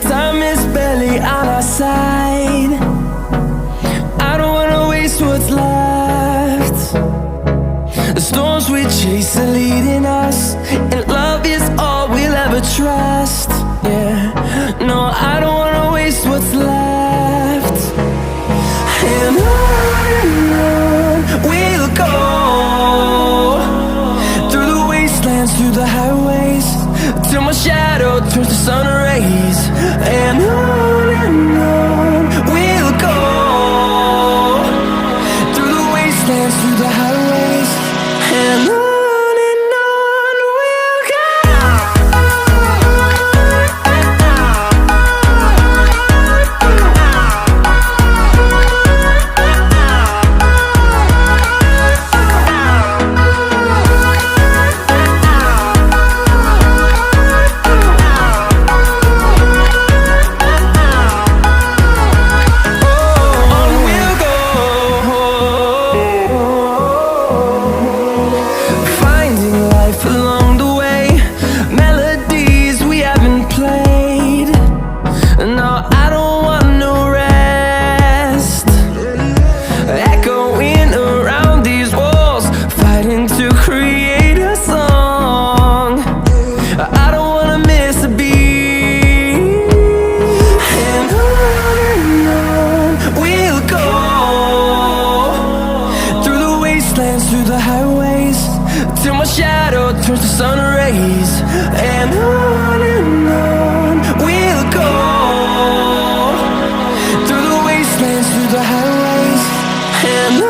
Time is barely on our side. I don't wanna waste what's left. The storms we chase are leading us, and love is all we'll ever trust. Yeah, no, I don't wanna waste what's left. And on we'll go, through the wastelands, through the highways, till my shadow turns to sun rays. And on we'll go, through the wastelands, through the highways, and on we'll go. Through the highways, till my shadow turns to sun rays. And on we'll go, through the wastelands, through the highways, and on.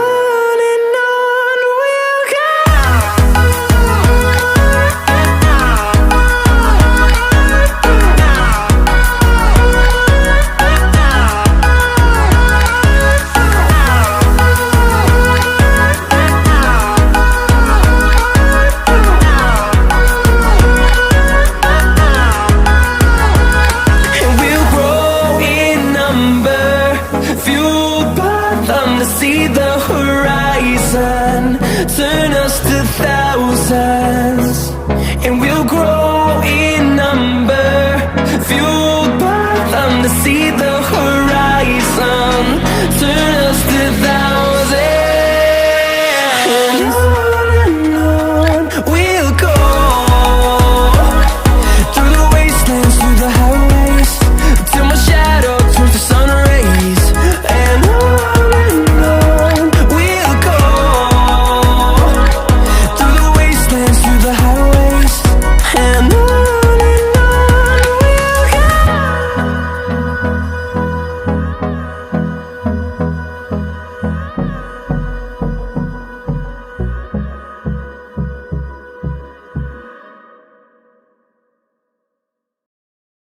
To see the horizon turn us to thousands, and we'll grow in number, fueled by them to see the